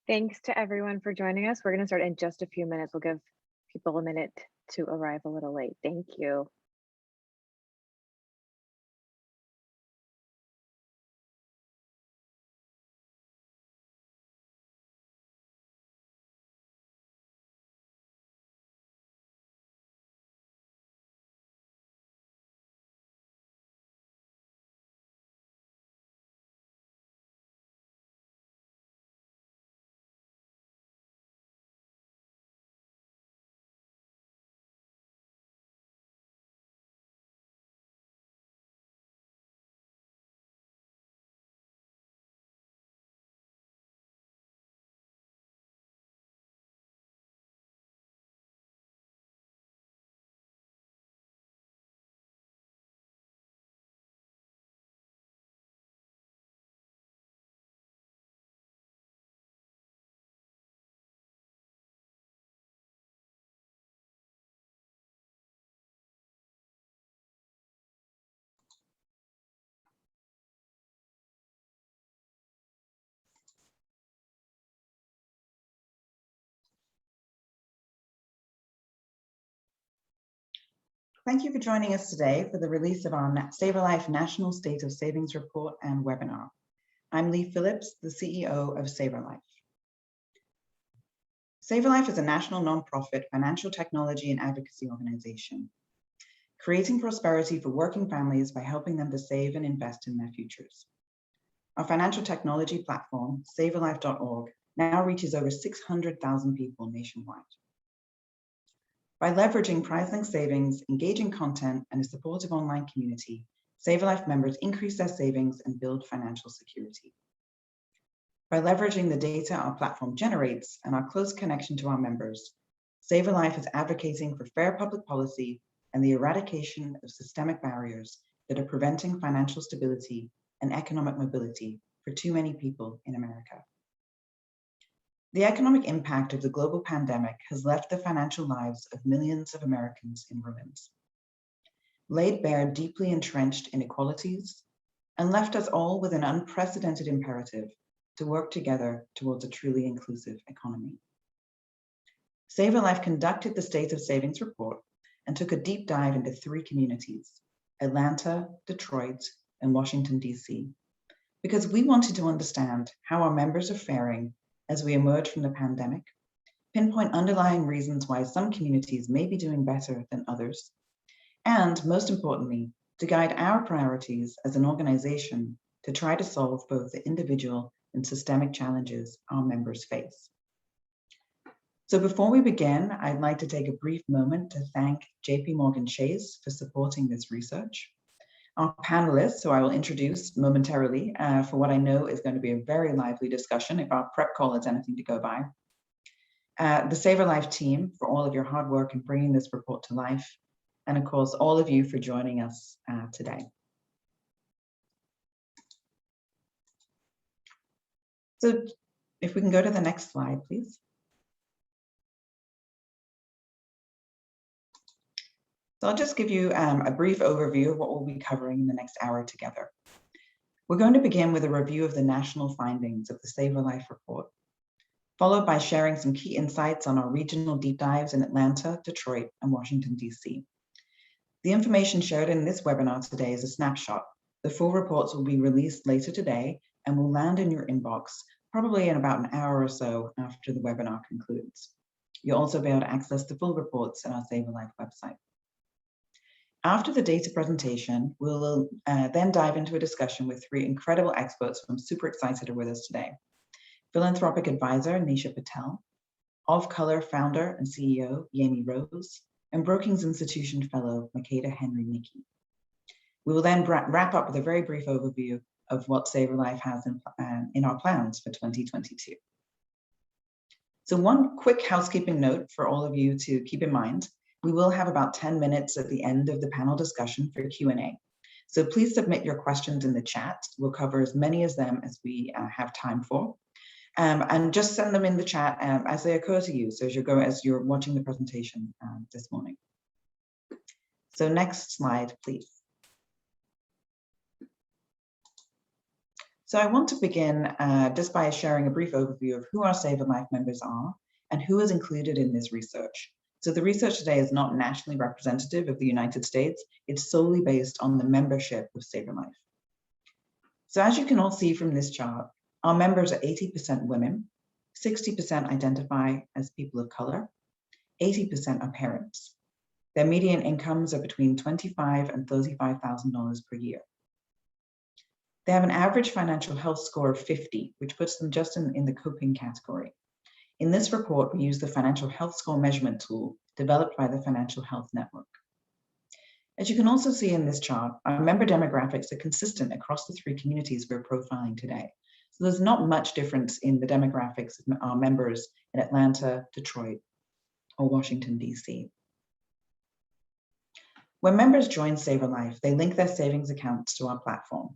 Thanks to everyone for joining us. We're going to start in just a few minutes. We'll give people a minute to arrive a little late. Thank you. Thank you for joining us today for the release of our SaverLife National State of Savings Report and webinar. I'm Leigh Phillips, the CEO of SaverLife. SaverLife is a national nonprofit financial technology and advocacy organization, creating prosperity for working families by helping them to save and invest in their futures. Our financial technology platform, SaverLife.org, now reaches over 600,000 people nationwide. By leveraging price-linked savings, engaging content, and a supportive online community, SaverLife members increase their savings and build financial security. By leveraging the data our platform generates and our close connection to our members, SaverLife is advocating for fair public policy and the eradication of systemic barriers that are preventing financial stability and economic mobility for too many people in America. The economic impact of the global pandemic has left the financial lives of millions of Americans in ruins, laid bare deeply entrenched inequalities, and left us all with an unprecedented imperative to work together towards a truly inclusive economy. SaverLife conducted the State of Savings Report and took a deep dive into 3 communities, Atlanta, Detroit, and Washington, D.C., because we wanted to understand how our members are faring as we emerge from the pandemic, pinpoint underlying reasons why some communities may be doing better than others, and most importantly, to guide our priorities as an organization to try to solve both the individual and systemic challenges our members face. So before we begin, I'd like to take a brief moment to thank JPMorgan Chase for supporting this research. Our panelists, who I will introduce momentarily for what I know is going to be a very lively discussion if our prep call is anything to go by. The SaverLife team for all of your hard work in bringing this report to life. And of course, all of you for joining us today. So if we can go to the next slide, please. So I'll just give you a brief overview of what we'll be covering in the next hour together. We're going to begin with a review of the national findings of the SaverLife report, followed by sharing some key insights on our regional deep dives in Atlanta, Detroit, and Washington, D.C. The information shared in this webinar today is a snapshot. The full reports will be released later today and will land in your inbox probably in about an hour or so after the webinar concludes. You'll also be able to access the full reports on our SaverLife website. After the data presentation, we'll then dive into a discussion with 3 incredible experts who I'm super excited are with us today. Philanthropic advisor, Nisha Patel, Of Color founder and CEO, Yemi Rose, and Brookings Institution fellow, Makada Henry Nickie. We will then wrap up with a very brief overview of what SaverLife has in our plans for 2022. So one quick housekeeping note for all of you to keep in mind. We will have about 10 minutes at the end of the panel discussion for Q&A. So please submit your questions in the chat. We'll cover as many of them as we have time for. And just send them in the chat as they occur to you, so as you're watching the presentation this morning. So next slide, please. So I want to begin just by sharing a brief overview of who our SaverLife members are and who is included in this research. So the research today is not nationally representative of the United States. It's solely based on the membership of SaverLife. So as you can all see from this chart, our members are 80% women, 60% identify as people of color, 80% are parents. Their median incomes are between $25,000 and $35,000 per year. They have an average financial health score of 50, which puts them just in the coping category. In this report, we use the financial health score measurement tool developed by the Financial Health Network. As you can also see in this chart, our member demographics are consistent across the three communities we're profiling today. So there's not much difference in the demographics of our members in Atlanta, Detroit, or Washington, DC. When members join SaverLife, they link their savings accounts to our platform.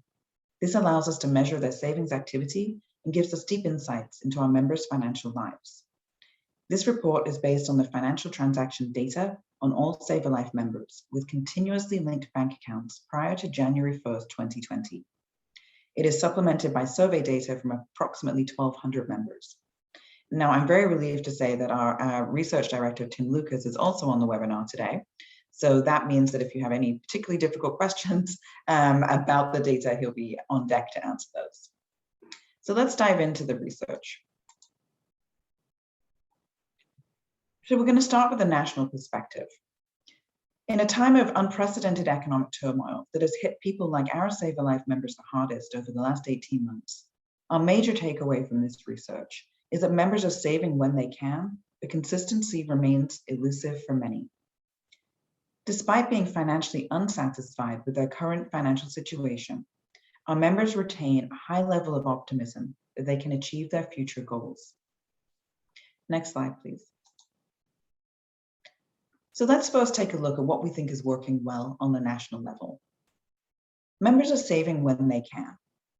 This allows us to measure their savings activity and gives us deep insights into our members' financial lives. This report is based on the financial transaction data on all SaverLife members with continuously linked bank accounts prior to January 1st, 2020. It is supplemented by survey data from approximately 1,200 members. Now, I'm very relieved to say that our research director, Tim Lucas, is also on the webinar today. So that means that if you have any particularly difficult questions about the data, he'll be on deck to answer those. So let's dive into the research. So we're going to start with a national perspective. In a time of unprecedented economic turmoil that has hit people like our SaverLife members the hardest over the last 18 months, our major takeaway from this research is that members are saving when they can, but consistency remains elusive for many. Despite being financially unsatisfied with their current financial situation, our members retain a high level of optimism that they can achieve their future goals. Next slide, please. So let's first take a look at what we think is working well on the national level. Members are saving when they can.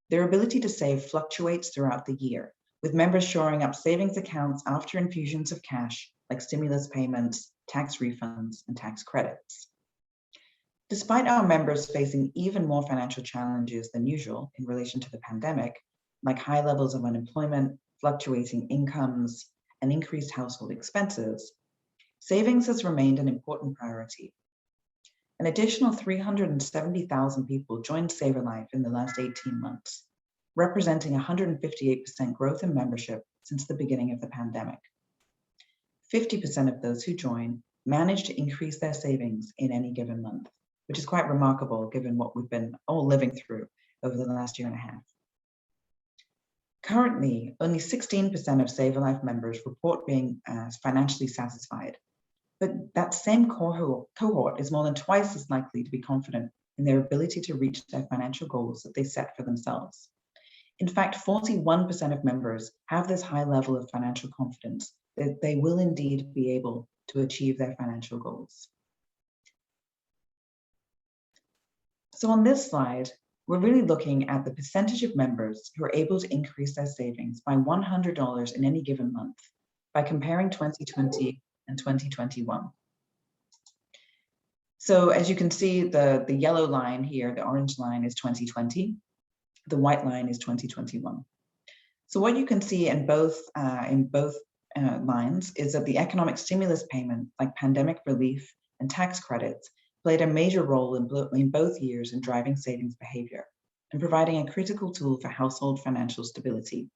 Their ability to save fluctuates throughout the year, with members shoring up savings accounts after infusions of cash, like stimulus payments, tax refunds, and tax credits. Despite our members facing even more financial challenges than usual in relation to the pandemic, like high levels of unemployment, fluctuating incomes, and increased household expenses, savings has remained an important priority. An additional 370,000 people joined SaverLife in the last 18 months, representing 158% growth in membership since the beginning of the pandemic. 50% of those who join managed to increase their savings in any given month, which is quite remarkable given what we've been all living through over the last year and a half. Currently, only 16% of SaverLife members report being financially satisfied, but that same cohort is more than twice as likely to be confident in their ability to reach their financial goals that they set for themselves. In fact, 41% of members have this high level of financial confidence that they will indeed be able to achieve their financial goals. So on this slide, we're really looking at the percentage of members who are able to increase their savings by $100 in any given month by comparing 2020 and 2021. So as you can see, the yellow line here, the orange line is 2020, the white line is 2021. So what you can see in both lines is that the economic stimulus payment, like pandemic relief and tax credits, played a major role in both years in driving savings behavior and providing a critical tool for household financial stability.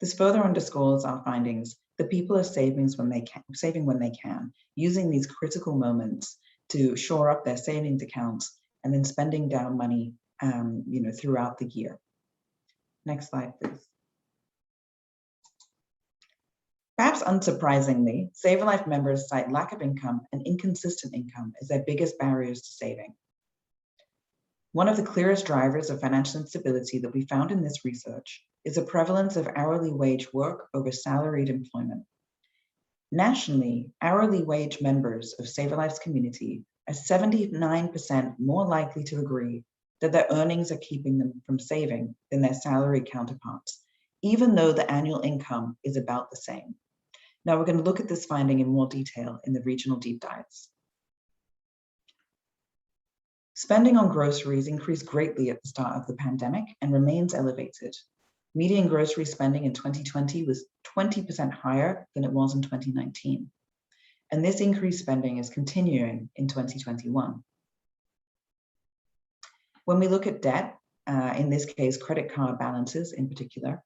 This further underscores our findings that people are saving when they can, using these critical moments to shore up their savings accounts and then spending down money throughout the year. Next slide, please. Perhaps unsurprisingly, SaverLife members cite lack of income and inconsistent income as their biggest barriers to saving. One of the clearest drivers of financial instability that we found in this research is the prevalence of hourly wage work over salaried employment. Nationally, hourly wage members of SaverLife's community are 79% more likely to agree that their earnings are keeping them from saving than their salaried counterparts, even though the annual income is about the same. Now we're going to look at this finding in more detail in the regional deep dives. Spending on groceries increased greatly at the start of the pandemic and remains elevated. Median grocery spending in 2020 was 20% higher than it was in 2019. And this increased spending is continuing in 2021. When we look at debt, in this case, credit card balances in particular,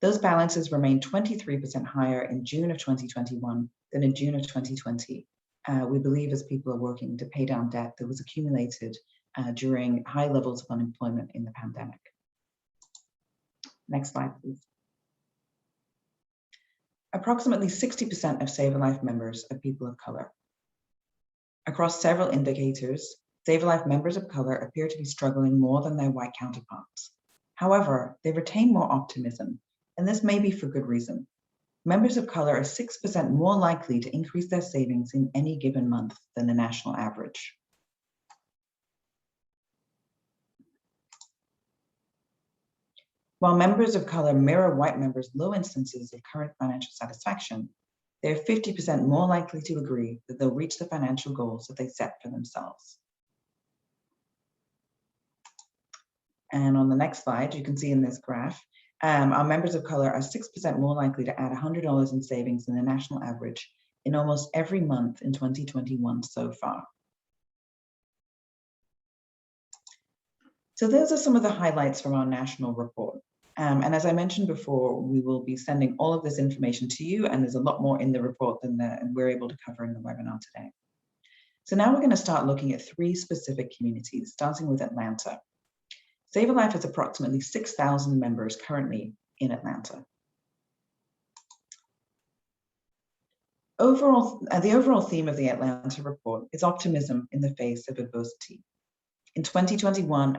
those balances remain 23% higher in June of 2021 than in June of 2020. We believe as people are working to pay down debt that was accumulated during high levels of unemployment in the pandemic. Next slide, please. Approximately 60% of SaverLife members are people of color. Across several indicators, SaverLife members of color appear to be struggling more than their white counterparts. However, they retain more optimism, and this may be for good reason. Members of color are 6% more likely to increase their savings in any given month than the national average. While members of color mirror white members' low instances of current financial satisfaction, they are 50% more likely to agree that they'll reach the financial goals that they set for themselves. And on the next slide, you can see in this graph, our members of color are 6% more likely to add $100 in savings than the national average in almost every month in 2021 so far. So those are some of the highlights from our national report. And as I mentioned before, we will be sending all of this information to you, and there's a lot more in the report than we're able to cover in the webinar today. So now we're going to start looking at 3 specific communities, starting with Atlanta. SaverLife has approximately 6,000 members currently in Atlanta. Overall, the overall theme of the Atlanta report is optimism in the face of adversity. In 2021,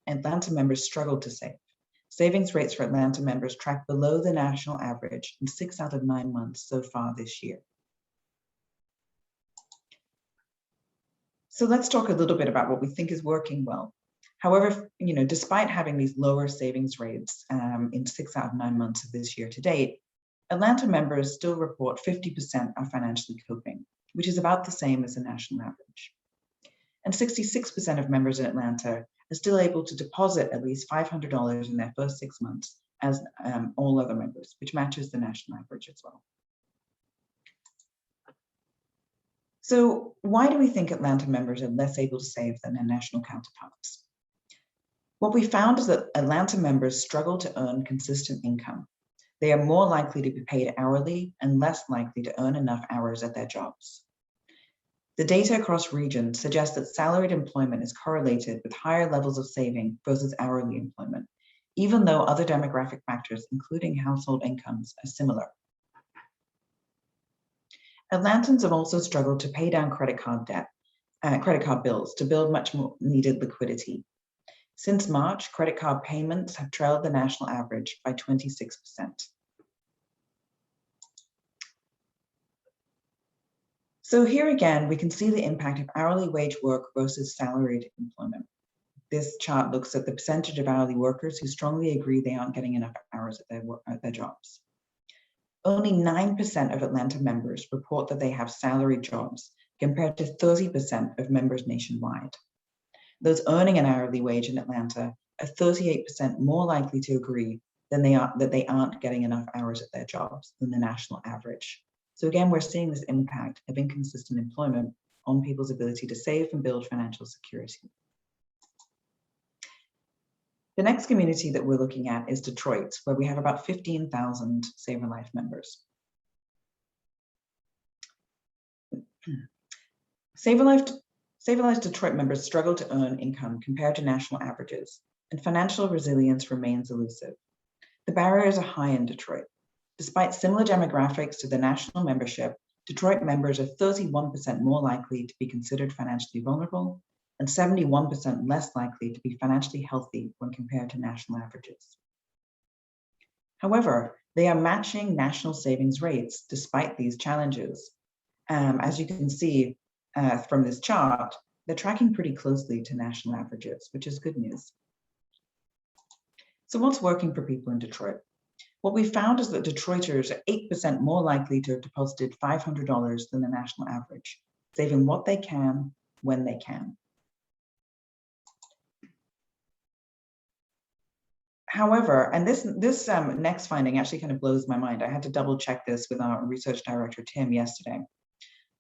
Atlanta members struggled to save. Savings rates for Atlanta members tracked below the national average in 6 out of 9 months so far this year. So let's talk a little bit about what we think is working well. However, despite having these lower savings rates in 6 out of 9 months of this year to date, Atlanta members still report 50% are financially coping, which is about the same as the national average. And 66% of members in Atlanta are still able to deposit at least $500 in their first 6 months as all other members, which matches the national average as well. So why do we think Atlanta members are less able to save than their national counterparts? What we found is that Atlanta members struggle to earn consistent income. They are more likely to be paid hourly and less likely to earn enough hours at their jobs. The data across regions suggests that salaried employment is correlated with higher levels of saving versus hourly employment, even though other demographic factors, including household incomes, are similar. Atlantans have also struggled to pay down credit card bills to build much more needed liquidity. Since March, credit card payments have trailed the national average by 26%. So here again, we can see the impact of hourly wage work versus salaried employment. This chart looks at the percentage of hourly workers who strongly agree they aren't getting enough hours at their jobs. Only 9% of Atlanta members report that they have salaried jobs, compared to 30% of members nationwide. Those earning an hourly wage in Atlanta are 38% more likely to agree that they aren't getting enough hours at their jobs than the national average. So again, we're seeing this impact of inconsistent employment on people's ability to save and build financial security. The next community that we're looking at is Detroit, where we have about 15,000 SaverLife members. SaverLife's Detroit members struggle to earn income compared to national averages, and financial resilience remains elusive. The barriers are high in Detroit. Despite similar demographics to the national membership, Detroit members are 31% more likely to be considered financially vulnerable and 71% less likely to be financially healthy when compared to national averages. However, they are matching national savings rates despite these challenges. As you can see from this chart, they're tracking pretty closely to national averages, which is good news. So what's working for people in Detroit? What we found is that Detroiters are 8% more likely to have deposited $500 than the national average, saving what they can when they can. However, and this next finding actually kind of blows my mind. I had to double check this with our research director, Tim, yesterday.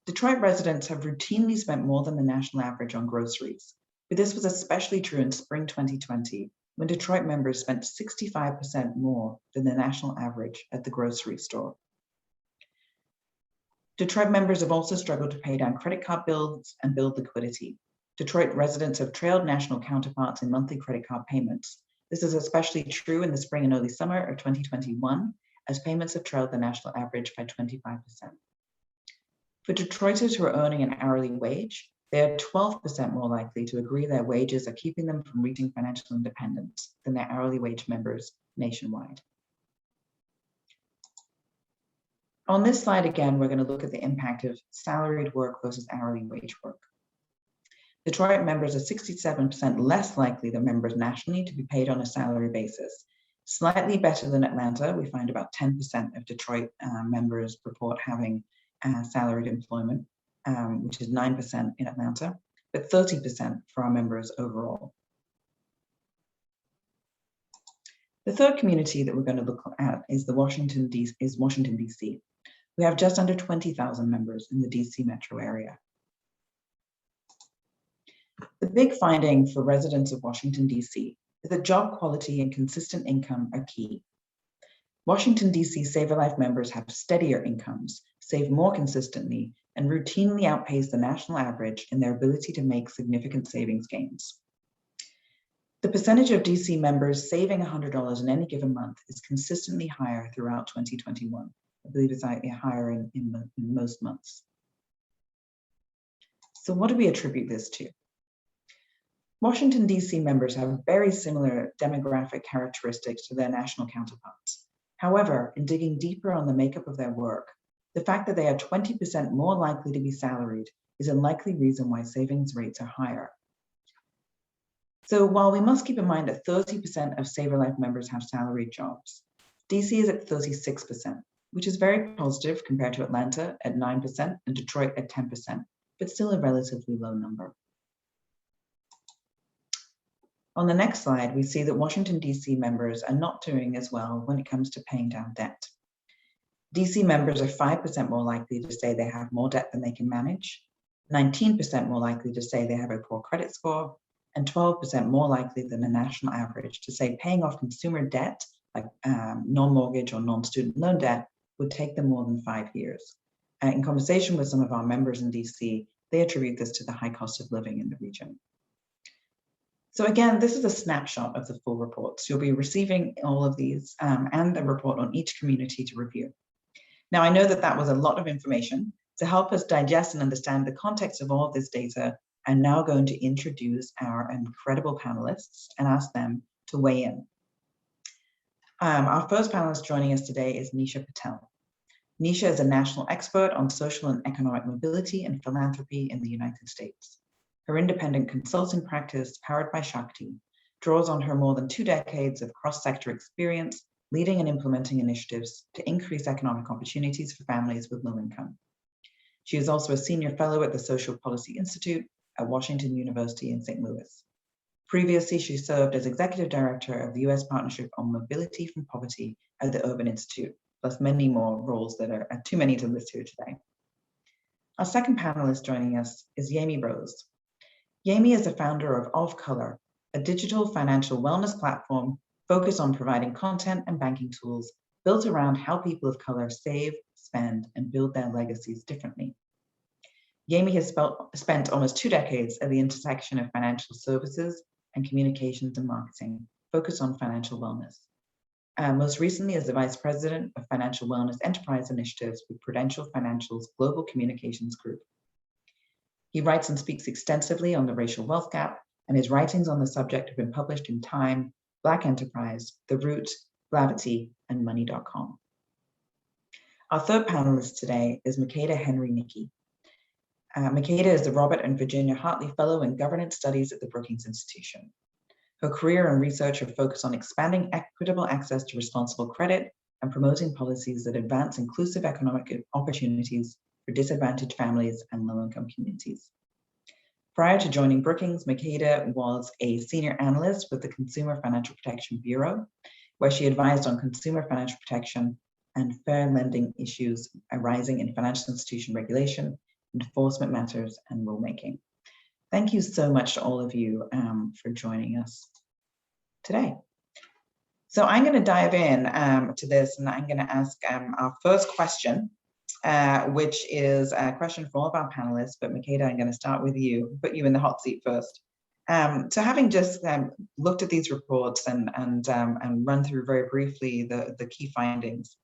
Detroit residents have routinely spent more than the national average on groceries, but this was especially true in spring 2020, when Detroit members spent 65% more than the national average at the grocery store. Detroit members have also struggled to pay down credit card bills and build liquidity. Detroit residents have trailed national counterparts in monthly credit card payments. This is especially true in the spring and early summer of 2021, as payments have trailed the national average by 25%. For Detroiters who are earning an hourly wage, they are 12% more likely to agree their wages are keeping them from reaching financial independence than their hourly wage members nationwide. On this slide, again, we're going to look at the impact of salaried work versus hourly wage work. Detroit members are 67% less likely than members nationally to be paid on a salary basis. Slightly better than Atlanta, we find about 10% of Detroit members report having salaried employment, which is 9% in Atlanta, but 30% for our members overall. The third community that we're going to look at is Washington, D.C. We have just under 20,000 members in the DC metro area. The big finding for residents of Washington, D.C. is that job quality and consistent income are key. Washington, D.C. SaverLife members have steadier incomes, save more consistently, and routinely outpace the national average in their ability to make significant savings gains. The percentage of DC members saving $100 in any given month is consistently higher throughout 2021. I believe it's higher in most months. So what do we attribute this to? Washington, D.C. members have very similar demographic characteristics to their national counterparts. However, in digging deeper on the makeup of their work, the fact that they are 20% more likely to be salaried is a likely reason why savings rates are higher. So while we must keep in mind that 30% of SaverLife members have salaried jobs, DC is at 36%, which is very positive compared to Atlanta at 9% and Detroit at 10%, but still a relatively low number. On the next slide, we see that Washington, D.C. members are not doing as well when it comes to paying down debt. D.C. members are 5% more likely to say they have more debt than they can manage, 19% more likely to say they have a poor credit score, and 12% more likely than the national average to say paying off consumer debt, like non-mortgage or non-student loan debt, would take them more than 5 years. In conversation with some of our members in D.C., they attribute this to the high cost of living in the region. So again, this is a snapshot of the full reports. You'll be receiving all of these and a report on each community to review. Now, I know that that was a lot of information. To help us digest and understand the context of all of this data, I'm now going to introduce our incredible panelists and ask them to weigh in. Our first panelist joining us today is Nisha Patel. Nisha is a national expert on social and economic mobility and philanthropy in the United States. Her independent consulting practice, powered by Shakti, draws on her more than 2 decades of cross-sector experience, leading and implementing initiatives to increase economic opportunities for families with low income. She is also a senior fellow at the Social Policy Institute at Washington University in St. Louis. Previously, she served as executive director of the U.S. Partnership on Mobility from Poverty at the Urban Institute, plus many more roles that are too many to list here today. Our second panelist joining us is Yemi Rose. Yemi is the founder of Color, a digital financial wellness platform focused on providing content and banking tools built around how people of color save, spend, and build their legacies differently. Yemi has spent almost 2 decades at the intersection of financial services and communications and marketing, focused on financial wellness. Most recently as the Vice President of Financial Wellness Enterprise Initiatives with Prudential Financial's Global Communications Group. He writes and speaks extensively on the racial wealth gap, and his writings on the subject have been published in Time, Black Enterprise, The Root, Gravity, and Money.com. Our third panelist today is Makada Henry Nickie. Makada is the Robert and Virginia Hartley Fellow in Governance Studies at the Brookings Institution. Her career and research are focused on expanding equitable access to responsible credit and promoting policies that advance inclusive economic opportunities for disadvantaged families and low-income communities. Prior to joining Brookings, Makada was a senior analyst with the Consumer Financial Protection Bureau, where she advised on consumer financial protection and fair lending issues arising in financial institution regulation, enforcement matters, and rulemaking. Thank you so much to all of you for joining us today. So I'm going to dive in to this, and I'm going to ask our first question, which is a question for all of our panelists. But Makada, I'm going to start with you, put you in the hot seat first. So having just looked at these reports and run through very briefly the key findings,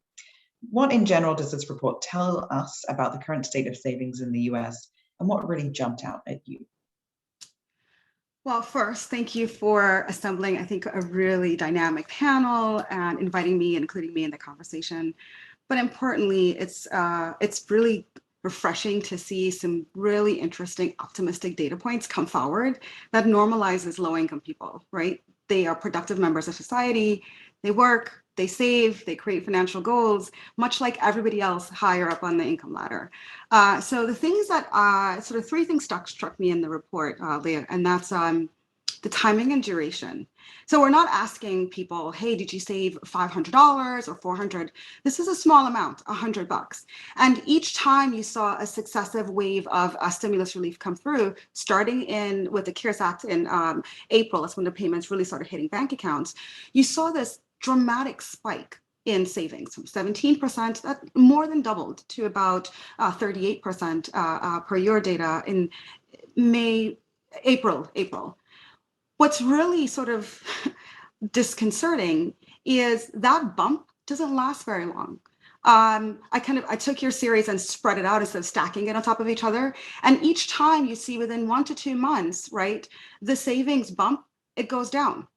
what in general does this report tell us about the current state of savings in the US, and what really jumped out at you? Well, first, thank you for assembling, I think, a really dynamic panel and inviting me and including me in the conversation. But importantly, it's really refreshing to see some really interesting, optimistic data points come forward that normalizes low-income people, right? They are productive members of society. They work, they save, they create financial goals, much like everybody else higher up on the income ladder. So the things that sort of three things struck me in the report, Leah, and that's the timing and duration. So we're not asking people, hey, did you save $500 or $400? This is a small amount, $100. And each time you saw a successive wave of stimulus relief come through, starting with the CARES Act in April, that's when the payments really started hitting bank accounts, you saw this dramatic spike in savings from 17%, that more than doubled to about 38% per your data in April. What's really sort of disconcerting is that bump doesn't last very long. I took your series and spread it out instead of stacking it on top of each other. And each time you see within 1 to 2 months, right, the savings bump, it goes down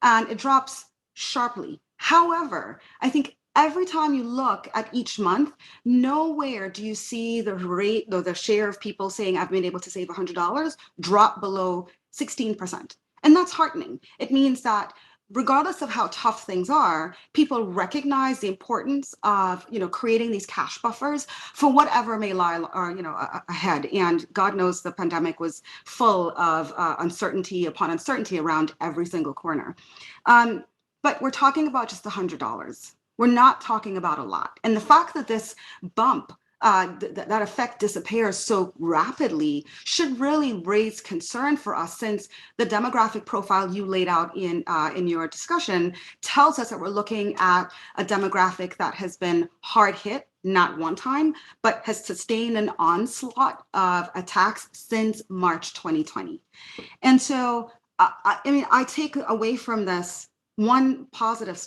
and it drops sharply. However, I think every time you look at each month, nowhere do you see the rate or the share of people saying I've been able to save $100 drop below 16%. And that's heartening. It means that regardless of how tough things are, people recognize the importance of, creating these cash buffers for whatever may lie, ahead. And God knows the pandemic was full of uncertainty upon uncertainty around every single corner. But we're talking about just $100. We're not talking about a lot. And the fact that this bump, that effect disappears so rapidly should really raise concern for us, since the demographic profile you laid out in your discussion tells us that we're looking at a demographic that has been hard hit, not one time, but has sustained an onslaught of attacks since March 2020. And so, I take away from this one positive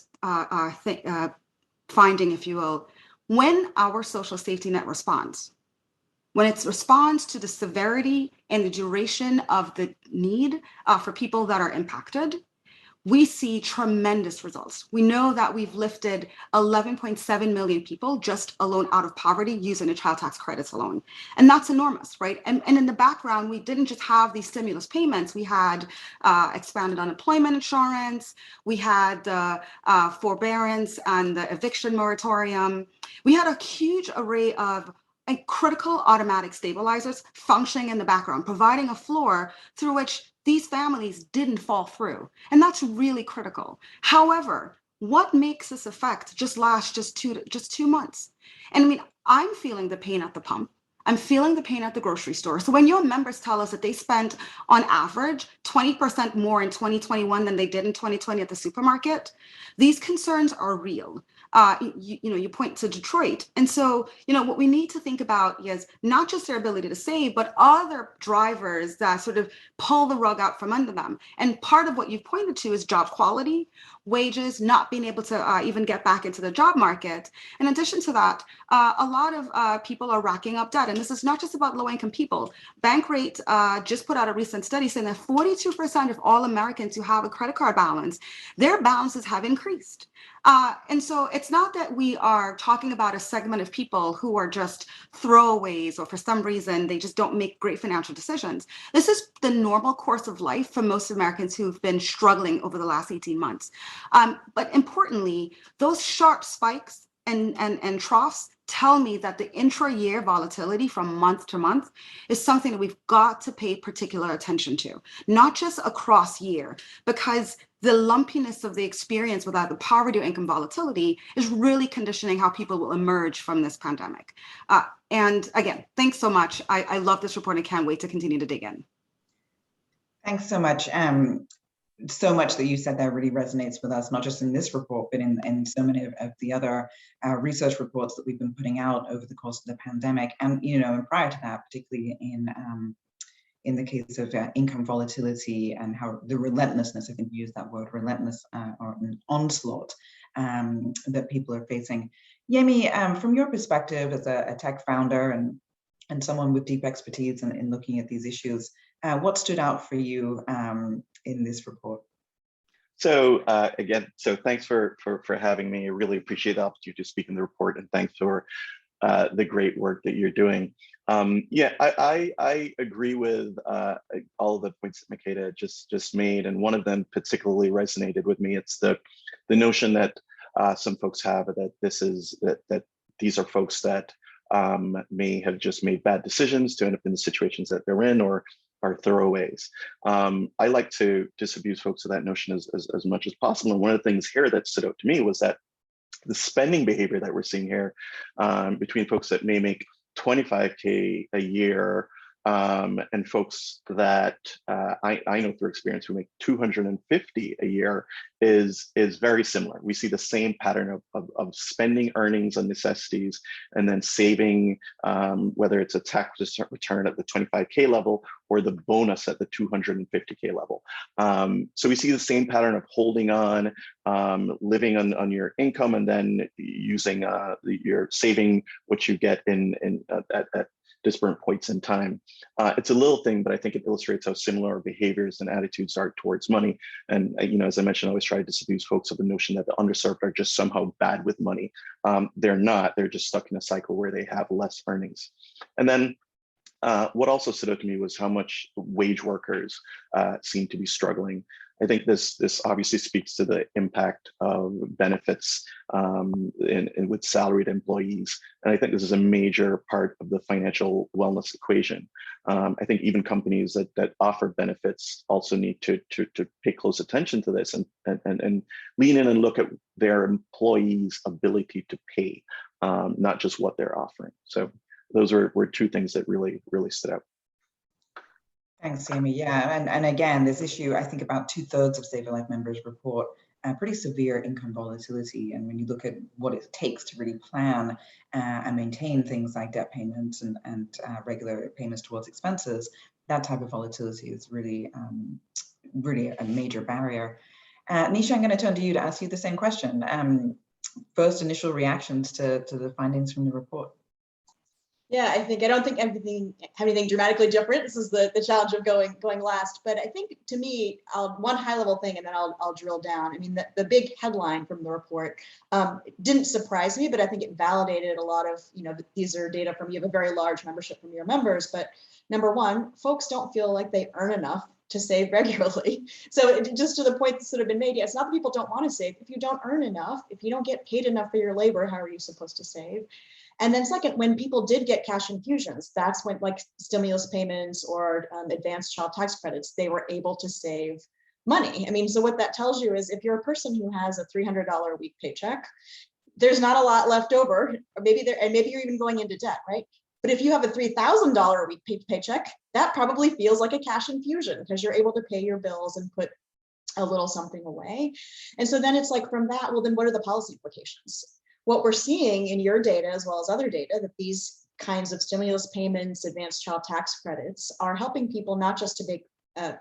finding, if you will. When our social safety net responds, when it responds to the severity and the duration of the need for people that are impacted, we see tremendous results. We know that we've lifted 11.7 million people just alone out of poverty using the child tax credits alone. And that's enormous, right? And in the background, we didn't just have these stimulus payments. We had expanded unemployment insurance. We had the forbearance and the eviction moratorium. We had a huge array of critical automatic stabilizers functioning in the background, providing a floor through which these families didn't fall through. And that's really critical. However, what makes this effect last just 2 months? And I'm feeling the pain at the pump. I'm feeling the pain at the grocery store. So when your members tell us that they spent on average 20% more in 2021 than they did in 2020 at the supermarket, these concerns are real. You point to Detroit. And so, what we need to think about is not just their ability to save, but other drivers that sort of pull the rug out from under them. And part of what you've pointed to is job quality, wages, not being able to even get back into the job market. In addition to that, a lot of people are racking up debt. And this is not just about low-income people. Bankrate just put out a recent study saying that 42% of all Americans who have a credit card balance, their balances have increased. And so it's not that we are talking about a segment of people who are just throwaways or for some reason they just don't make great financial decisions. This is the normal course of life for most Americans who've been struggling over the last 18 months. But importantly, those sharp spikes and troughs, tell me that the intra-year volatility from month to month is something that we've got to pay particular attention to, not just across year, because the lumpiness of the experience with either poverty or income volatility is really conditioning how people will emerge from this pandemic. And again, thanks so much. I love this report and can't wait to continue to dig in. Thanks so much. So much that you said there really resonates with us, not just in this report, but in so many of the other research reports that we've been putting out over the course of the pandemic. And, and prior to that, particularly in the case of income volatility and how the relentlessness, I think you used that word, relentless or an onslaught that people are facing. Yemi, from your perspective as a tech founder and someone with deep expertise in looking at these issues, what stood out for you in this report? So again, thanks for having me. I really appreciate the opportunity to speak in the report, and thanks for the great work that you're doing. Yeah, I agree with all the points that Makada just made, and one of them particularly resonated with me. It's the notion that some folks have that these are folks that may have just made bad decisions to end up in the situations that they're in, or are throwaways. I like to disabuse folks of that notion as much as possible. And one of the things here that stood out to me was that the spending behavior that we're seeing here between folks that may make 25K a year and folks that I know through experience who make 250 a year is very similar. We see the same pattern of spending earnings on necessities and then saving, whether it's a tax return at the 25K level or the bonus at the 250K level. So we see the same pattern of holding on, living on your income, and then using your saving what you get at disparate points in time. It's a little thing, but I think it illustrates how similar our behaviors and attitudes are towards money. And as I mentioned, I always try to disabuse folks of the notion that the underserved are just somehow bad with money. They're not. They're just stuck in a cycle where they have less earnings. And then what also stood out to me was how much wage workers seem to be struggling. I think this obviously speaks to the impact of benefits with salaried employees. And I think this is a major part of the financial wellness equation. I think even companies that offer benefits also need to pay close attention to this and lean in and look at their employees' ability to pay, not just what they're offering. So those were two things that really stood out. Thanks, Yemi. Yeah, and again, this issue, I think about 2/3 of SaverLife members report pretty severe income volatility. And when you look at what it takes to really plan and maintain things like debt payments and regular payments towards expenses, that type of volatility is really, really a major barrier. Nisha, I'm going to turn to you to ask you the same question. First initial reactions to the findings from the report. Yeah, I don't think anything dramatically different. This is the challenge of going last. But I think, to me, one high level thing, and then I'll drill down. I mean, the big headline from the report didn't surprise me, but I think it validated a lot of, these are data from, you have a very large membership from your members. But number one, folks don't feel like they earn enough to save regularly. So just to the point that's sort of been made, it's not that people don't want to save. If you don't earn enough, if you don't get paid enough for your labor, how are you supposed to save? And then second, when people did get cash infusions, that's when, like stimulus payments or advanced child tax credits, they were able to save money. I mean, so what that tells you is if you're a person who has a $300 a week paycheck, there's not a lot left over, or maybe you're even going into debt, right? But if you have a $3,000 a week paycheck, that probably feels like a cash infusion because you're able to pay your bills and put a little something away. And so then it's like, from that, well, then what are the policy implications? What we're seeing in your data, as well as other data, that these kinds of stimulus payments, advanced child tax credits are helping people not just to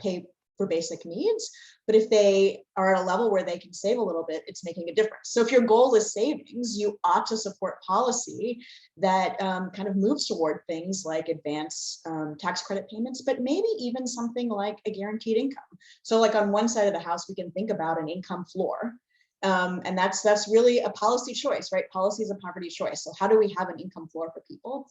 pay for basic needs, but if they are at a level where they can save a little bit, it's making a difference. So if your goal is savings, you ought to support policy that kind of moves toward things like advanced tax credit payments, but maybe even something like a guaranteed income. So like on one side of the house, we can think about an income floor. And that's really a policy choice, right? Policy is a poverty choice. So how do we have an income floor for people?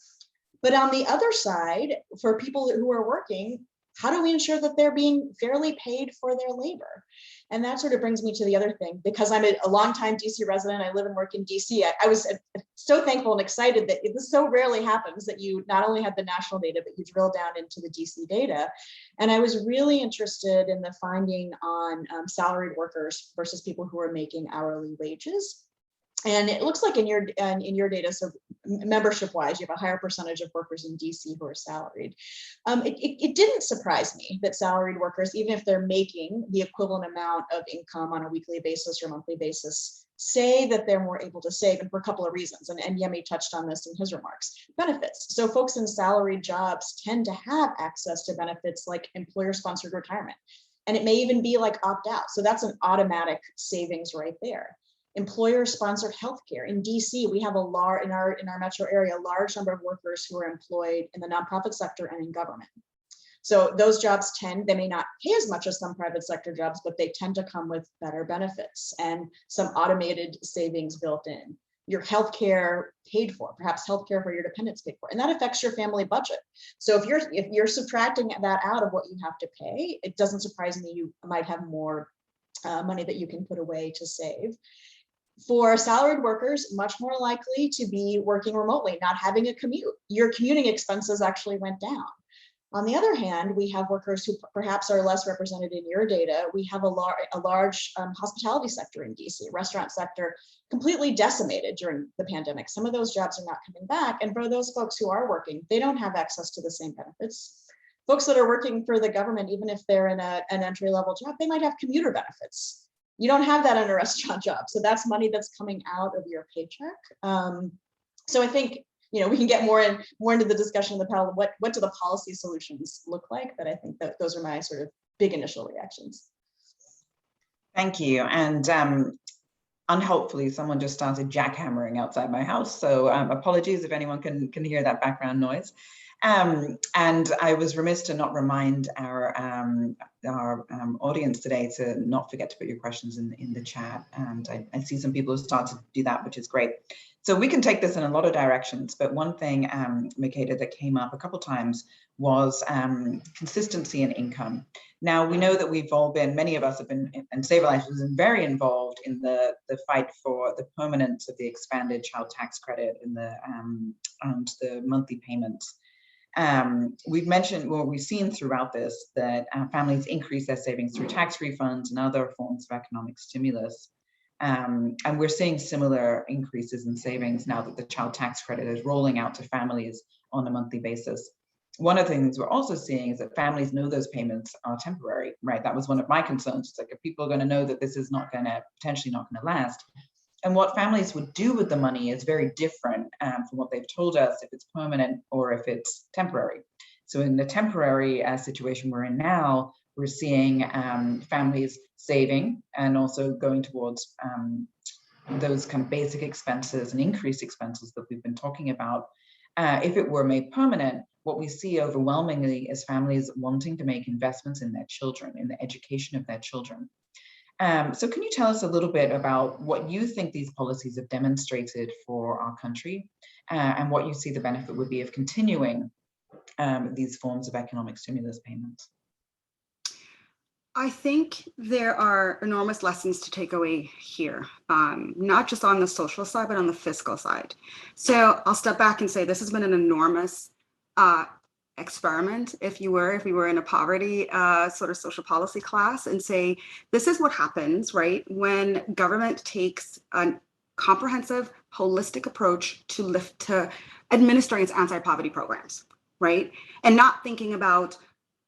But on the other side, for people who are working, how do we ensure that they're being fairly paid for their labor? And that sort of brings me to the other thing, because I'm a longtime DC resident, I live and work in DC. I was so thankful and excited that this so rarely happens, that you not only had the national data, but you drill down into the DC data. And I was really interested in the finding on salaried workers versus people who are making hourly wages. And it looks like in your data, so membership-wise, you have a higher percentage of workers in DC who are salaried. It didn't surprise me that salaried workers, even if they're making the equivalent amount of income on a weekly basis or monthly basis, say that they're more able to save, and for a couple of reasons. And Yemi touched on this in his remarks. Benefits. So folks in salaried jobs tend to have access to benefits like employer-sponsored retirement. And it may even be like opt-out. So that's an automatic savings right there. Employer-sponsored healthcare. In DC, we have in our metro area, a large number of workers who are employed in the nonprofit sector and in government. So those jobs they may not pay as much as some private sector jobs, but they tend to come with better benefits and some automated savings built in. Your healthcare paid for, perhaps healthcare for your dependents paid for, and that affects your family budget. So if you're subtracting that out of what you have to pay, it doesn't surprise me you might have more money that you can put away to save. For salaried workers, much more likely to be working remotely, not having a commute. Your commuting expenses actually went down. On the other hand, we have workers who perhaps are less represented in your data. We have a large hospitality sector in DC, restaurant sector, completely decimated during the pandemic. Some of those jobs are not coming back. And for those folks who are working, they don't have access to the same benefits. Folks that are working for the government, even if they're in an entry-level job, they might have commuter benefits. You don't have that in a restaurant job. So that's money that's coming out of your paycheck. So I think, we can get more into the discussion of the panel. What do the policy solutions look like? But I think that those are my sort of big initial reactions. Thank you. And unhelpfully, someone just started jackhammering outside my house. So apologies if anyone can hear that background noise. And I was remiss to not remind our audience today to not forget to put your questions in the chat. And I see some people have started to do that, which is great. So we can take this in a lot of directions, but one thing, Makada, that came up a couple times was consistency in income. Now, we know that we've all been, many of us have been, and SaverLife has been very involved in the fight for the permanence of the expanded child tax credit and the monthly payments. We've mentioned, well, we've seen throughout this that families increase their savings through tax refunds and other forms of economic stimulus. And we're seeing similar increases in savings now that the child tax credit is rolling out to families on a monthly basis. One of the things we're also seeing is that families know those payments are temporary, right? That was one of my concerns. It's like, if people are going to know that this is potentially not going to last. And what families would do with the money is very different from what they've told us, if it's permanent or if it's temporary. So in the temporary situation we're in now, we're seeing families saving and also going towards those kind of basic expenses and increased expenses that we've been talking about. If it were made permanent, what we see overwhelmingly is families wanting to make investments in their children, in the education of their children. So can you tell us a little bit about what you think these policies have demonstrated for our country and what you see the benefit would be of continuing these forms of economic stimulus payments? I think there are enormous lessons to take away here, not just on the social side, but on the fiscal side. So I'll step back and say this has been an enormous experiment, if we were in a poverty sort of social policy class, and say, this is what happens, right, when government takes a comprehensive, holistic approach to administering its anti-poverty programs, right? And not thinking about,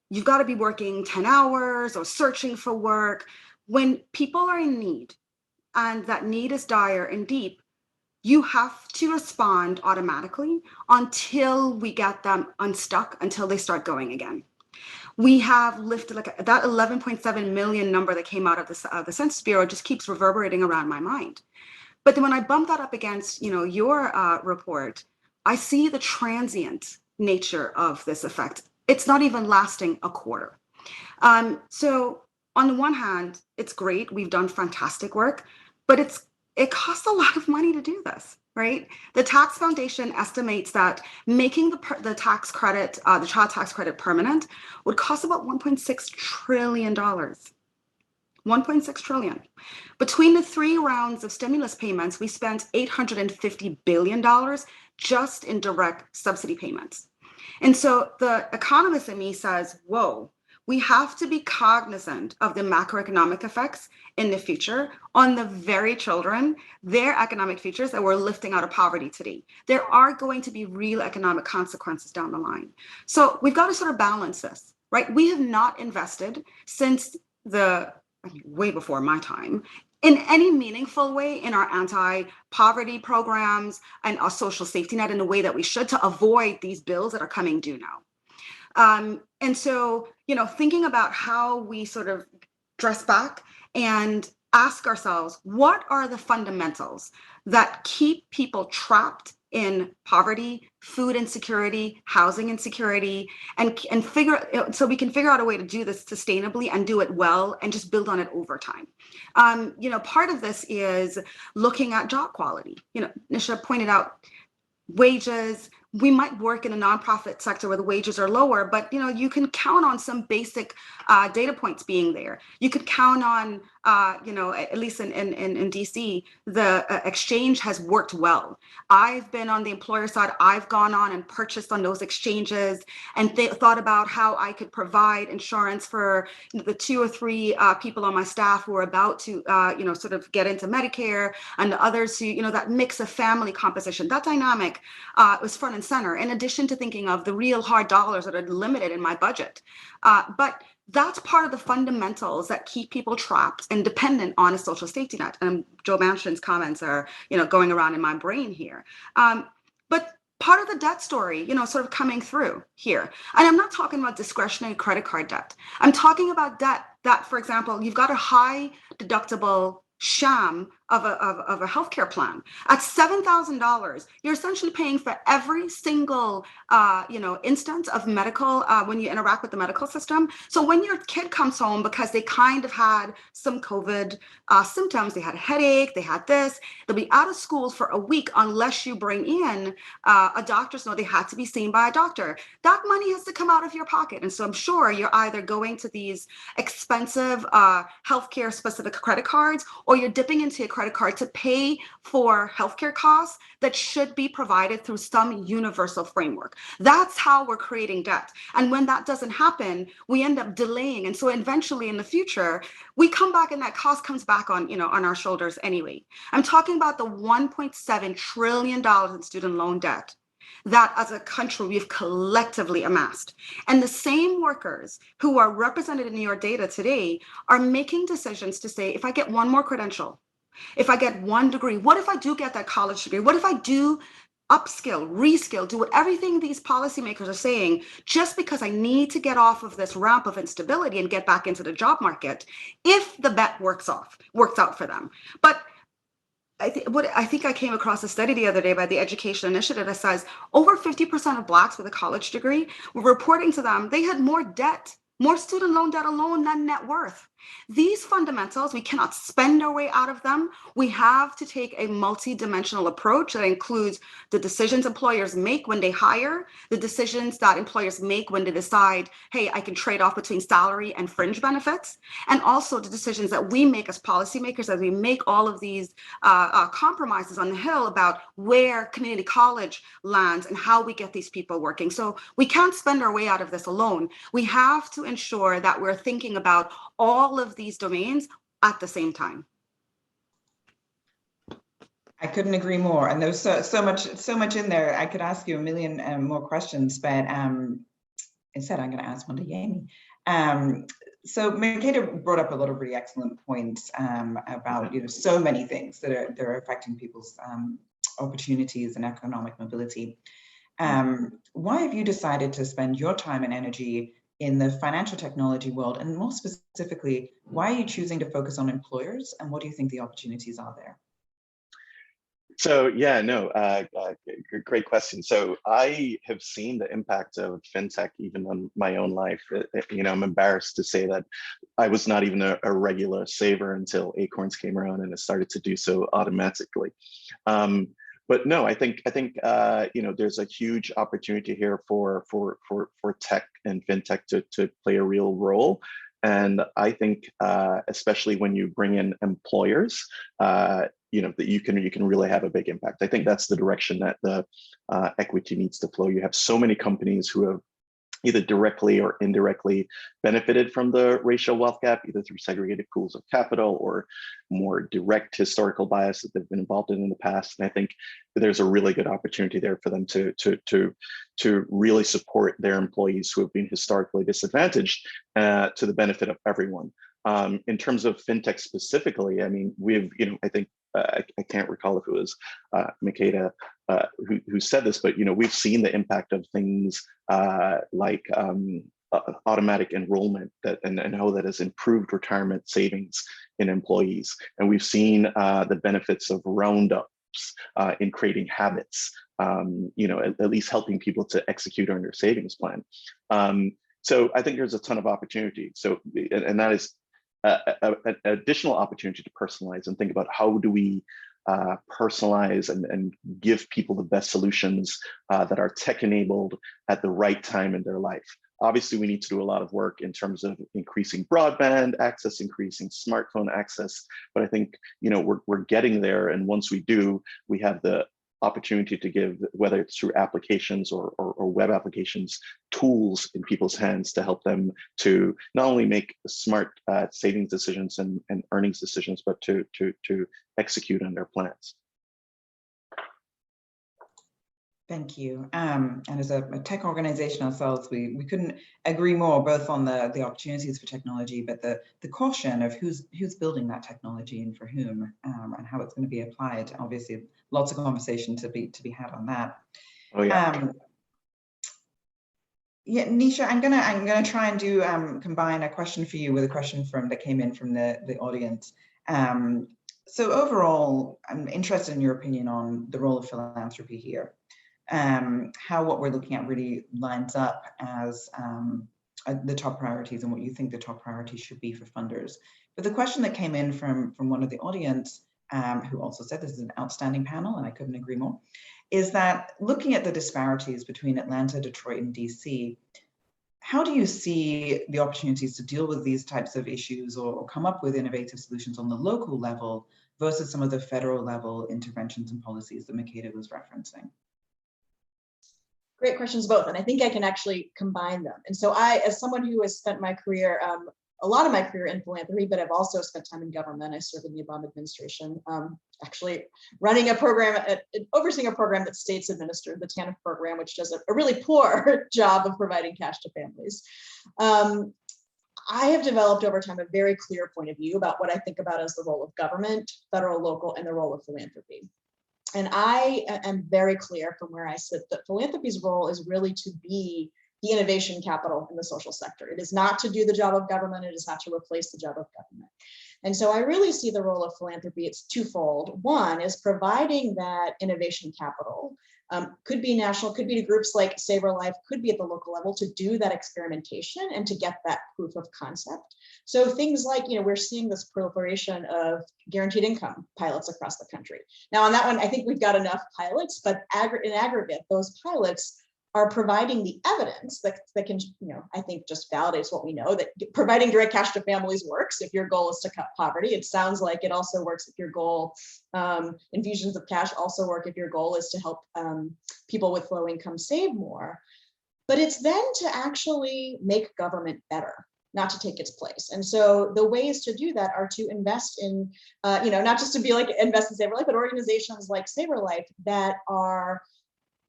you've got to be working 10 hours or searching for work. When people are in need and that need is dire and deep, you have to respond automatically until we get them unstuck, until they start going again. We have lifted that 11.7 million number that came out of the Census Bureau just keeps reverberating around my mind. But then when I bump that up against, your report, I see the transient nature of this effect. It's not even lasting a quarter. So on the one hand, it's great. We've done fantastic work, but it costs a lot of money to do this, right? The Tax Foundation estimates that making the tax credit, the child tax credit permanent would cost about $1.6 trillion. 1.6 trillion. Between the 3 rounds of stimulus payments, we spent $850 billion just in direct subsidy payments. And so the economist in me says, whoa, we have to be cognizant of the macroeconomic effects in the future on the very children, their economic futures that we're lifting out of poverty today. There are going to be real economic consequences down the line. So we've got to sort of balance this, right? We have not invested since way before my time, in any meaningful way in our anti-poverty programs and our social safety net in the way that we should to avoid these bills that are coming due now. And so, thinking about how we sort of dress back and ask ourselves, what are the fundamentals that keep people trapped in poverty, food insecurity, housing insecurity, and so we can figure out a way to do this sustainably and do it well and just build on it over time. Part of this is looking at job quality. Nisha pointed out wages. We might work in a nonprofit sector where the wages are lower, but you can count on some basic data points being there. You could count on, at least in DC, the exchange has worked well. I've been on the employer side. I've gone on and purchased on those exchanges and thought about how I could provide insurance for the 2 or 3 people on my staff who are about to, sort of get into Medicare, and the others who, that mix of family composition, that dynamic was front and center, in addition to thinking of the real hard dollars that are limited in my budget. But that's part of the fundamentals that keep people trapped and dependent on a social safety net. And Joe Manchin's comments are, going around in my brain here. But part of the debt story, sort of coming through here. And I'm not talking about discretionary credit card debt. I'm talking about debt that, for example, you've got a high deductible sham of a healthcare plan at $7,000. You're essentially paying for every single instance of medical when you interact with the medical system. So when your kid comes home because they kind of had some COVID symptoms, they had a headache, they had this, they'll be out of school for a week unless you bring in a doctor's note. They had to be seen by a doctor. That money has to come out of your pocket. And so I'm sure you're either going to these expensive healthcare specific credit cards, or you're dipping into a credit card to pay for healthcare costs that should be provided through some universal framework. That's how we're creating debt. And when that doesn't happen, we end up delaying. And so eventually in the future, we come back and that cost comes back on, on our shoulders anyway. I'm talking about the $1.7 trillion in student loan debt that as a country we've collectively amassed. And the same workers who are represented in your data today are making decisions to say, if I get one more credential, if I get one degree, what if I do get that college degree? What if I do upskill, reskill, do what everything these policymakers are saying, just because I need to get off of this ramp of instability and get back into the job market, if the bet works out for them. But I think I came across a study the other day by the Education Initiative that says over 50% of Blacks with a college degree were reporting to them they had more debt, more student loan debt alone than net worth. These fundamentals, we cannot spend our way out of them. We have to take a multi-dimensional approach that includes the decisions employers make when they hire, the decisions that employers make when they decide, hey, I can trade off between salary and fringe benefits, and also the decisions that we make as policymakers as we make all of these compromises on the Hill about where community college lands and how we get these people working. So we can't spend our way out of this alone. We have to ensure that we're thinking about all of these domains at the same time. I couldn't agree more. And there's so much in there. I could ask you a million more questions, but instead I'm going to ask one to Yemi. So Makada brought up a lot of really excellent points about so many things that are affecting people's opportunities and economic mobility. Why have you decided to spend your time and energy in the financial technology world, and more specifically, why are you choosing to focus on employers, and what do you think the opportunities are there? So yeah, no, great question. So I have seen the impact of fintech even on my own life. I'm embarrassed to say that I was not even a regular saver until Acorns came around and it started to do so automatically. but no, I think there's a huge opportunity here for tech and fintech to play a real role. And I think especially when you bring in employers, that you can really have a big impact. I think that's the direction that the equity needs to flow. You have so many companies who have either directly or indirectly benefited from the racial wealth gap, either through segregated pools of capital or more direct historical bias that they've been involved in the past. And I think there's a really good opportunity there for them to really support their employees who have been historically disadvantaged to the benefit of everyone. In terms of fintech specifically, I mean, I think I can't recall if it was Makada who said this, but we've seen the impact of things like automatic enrollment and how that has improved retirement savings in employees, and we've seen the benefits of roundups in creating habits, at least helping people to execute on their savings plan. So I think there's a ton of opportunity. So, and that is an additional opportunity to personalize and think about how do we personalize and give people the best solutions that are tech enabled at the right time in their life. Obviously, we need to do a lot of work in terms of increasing broadband access, increasing smartphone access, but I think we're getting there. And once we do, we have the opportunity to give, whether it's through applications or web applications, tools in people's hands to help them to not only make smart savings decisions and earnings decisions, but to execute on their plans. Thank you. And as a tech organization ourselves, we couldn't agree more, both on the opportunities for technology, but the caution of who's building that technology and for whom, and how it's going to be applied. Obviously, lots of conversation to be had on that. Oh yeah. Yeah, Nisha, I'm gonna try and do combine a question for you with a question that came in from the audience. So overall, I'm interested in your opinion on the role of philanthropy here. How what we're looking at really lines up as the top priorities and what you think the top priorities should be for funders. But the question that came in from one of the audience, who also said this is an outstanding panel, and I couldn't agree more, is that looking at the disparities between Atlanta, Detroit, and DC, how do you see the opportunities to deal with these types of issues or come up with innovative solutions on the local level versus some of the federal level interventions and policies that Makada was referencing? Great questions both, and I think I can actually combine them. And so I, as someone who has spent my career, a lot of my career in philanthropy, but I've also spent time in government. I served in the Obama administration, actually running a program, overseeing a program that states administered, the TANF program, which does a really poor job of providing cash to families. I have developed over time a very clear point of view about what I think about as the role of government, federal, local, and the role of philanthropy. And I am very clear from where I sit that philanthropy's role is really to be the innovation capital in the social sector. It is not to do the job of government. It is not to replace the job of government. And so I really see the role of philanthropy, it's twofold. One is providing that innovation capital, could be national, could be to groups like SaverLife, could be at the local level to do that experimentation and to get that proof of concept. So things like, we're seeing this proliferation of guaranteed income pilots across the country. Now on that one, I think we've got enough pilots, but in aggregate, those pilots are providing the evidence that can, I think just validates what we know, that providing direct cash to families works if your goal is to cut poverty. It sounds like it also works if your goal, infusions of cash also work if your goal is to help people with low income save more. But it's then to actually make government better, not to take its place. And so the ways to do that are to invest in, not just to be like invest in SaverLife, but organizations like SaverLife that are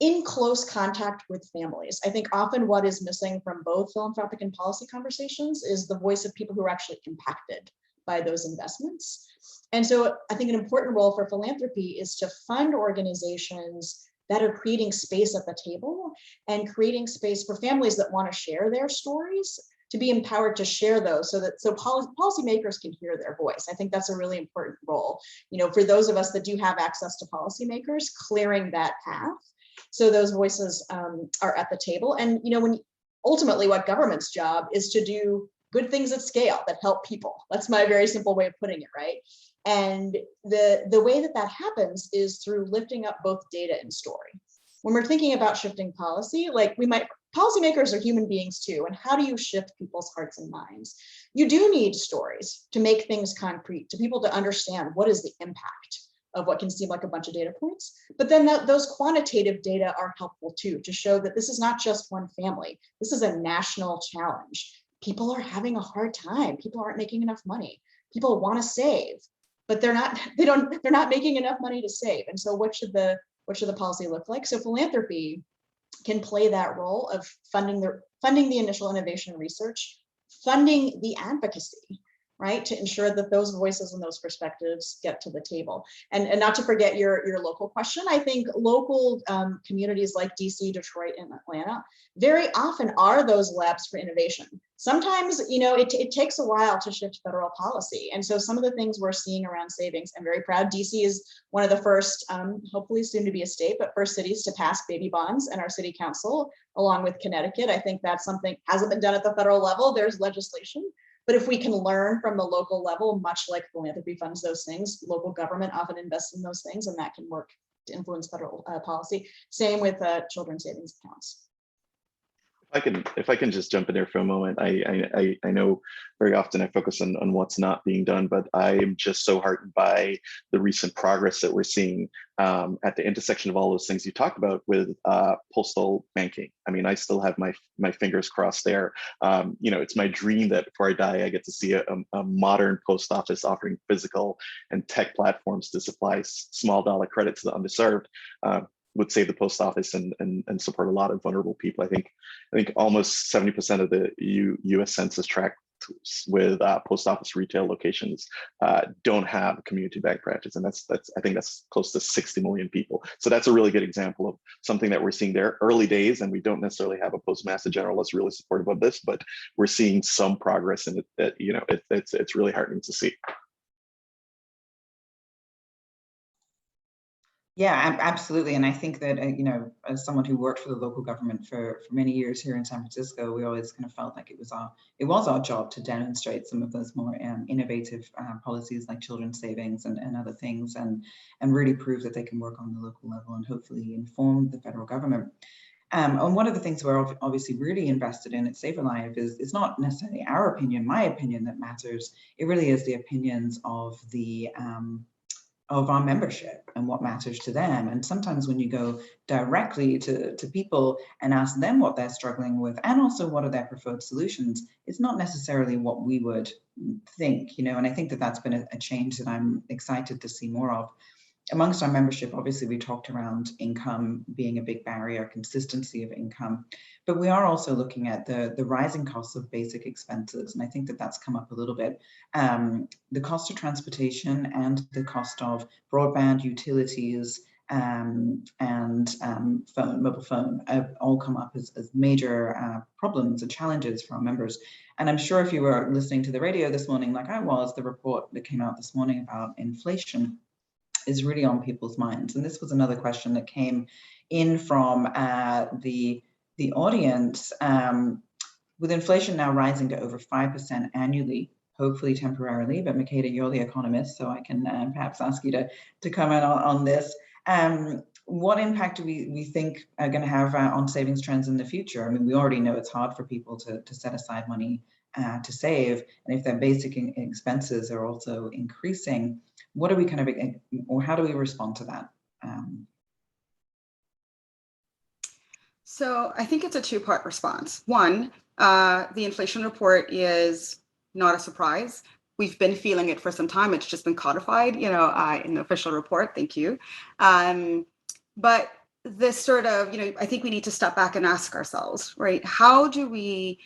in close contact with families. I think often what is missing from both philanthropic and policy conversations is the voice of people who are actually impacted by those investments. And so I think an important role for philanthropy is to fund organizations that are creating space at the table and creating space for families that want to share their stories to be empowered to share those so policymakers can hear their voice. I think that's a really important role. For those of us that do have access to policymakers, clearing that path so those voices are at the table. And ultimately what government's job is to do good things at scale that help people. That's my very simple way of putting it, right? And the way that that happens is through lifting up both data and story. When we're thinking about shifting policy, like policymakers are human beings too. And how do you shift people's hearts and minds? You do need stories to make things concrete, to people to understand what is the impact of what can seem like a bunch of data points. But then those quantitative data are helpful too, to show that this is not just one family. This is a national challenge. People are having a hard time. People aren't making enough money. People want to save, but they're not making enough money to save. And so what should the policy look like? So philanthropy can play that role of funding the initial innovation and research, funding the advocacy, right, to ensure that those voices and those perspectives get to the table. And not to forget your local question, I think local communities like DC, Detroit, and Atlanta very often are those labs for innovation. Sometimes, it takes a while to shift federal policy. And so some of the things we're seeing around savings, I'm very proud. DC is one of the first, hopefully soon to be a state, but first cities to pass baby bonds, and our city council, along with Connecticut. I think that's something hasn't been done at the federal level. There's legislation. But if we can learn from the local level, much like philanthropy funds those things, local government often invests in those things, and that can work to influence federal policy. Same with children's savings accounts. If I can just jump in there for a moment, I know very often I focus on what's not being done, but I am just so heartened by the recent progress that we're seeing at the intersection of all those things you talked about with postal banking. I mean, I still have my fingers crossed there. It's my dream that before I die, I get to see a modern post office offering physical and tech platforms to supply small dollar credit to the underserved. Would save the post office and support a lot of vulnerable people. I think almost 70% of the U.S. Census tract with post office retail locations don't have a community bank branches, and I think that's close to 60 million people. So that's a really good example of something that we're seeing there. Early days, and we don't necessarily have a postmaster general that's really supportive of this, but we're seeing some progress, and it's really heartening to see. Yeah, absolutely. And I think that, as someone who worked for the local government for many years here in San Francisco, we always kind of felt like it was our job to demonstrate some of those more innovative policies like children's savings and other things, and really prove that they can work on the local level and hopefully inform the federal government. And one of the things we're obviously really invested in at SaverLife is not necessarily our opinion, my opinion, that matters. It really is the opinions of our membership and what matters to them. And sometimes when you go directly to people and ask them what they're struggling with, and also what are their preferred solutions, it's not necessarily what we would think, and I think that that's been a change that I'm excited to see more of. Amongst our membership, obviously, we talked around income being a big barrier, consistency of income, but we are also looking at the rising costs of basic expenses. And I think that that's come up a little bit. The cost of transportation and the cost of broadband, utilities, and mobile phone have all come up as major problems and challenges for our members. And I'm sure if you were listening to the radio this morning, like I was, the report that came out this morning about inflation is really on people's minds. And this was another question that came in from the audience. With inflation now rising to over 5% annually, hopefully temporarily, but Makada, you're the economist, so I can perhaps ask you to comment on this. What impact do we think are going to have on savings trends in the future? I mean, we already know it's hard for people to set aside money to save, and if their basic expenses are also increasing, what are we or how do we respond to that? So I think it's a two-part response. One, the inflation report is not a surprise. We've been feeling it for some time. It's just been codified, in the official report. Thank you. But this sort of, I think we need to step back and ask ourselves, right? How do we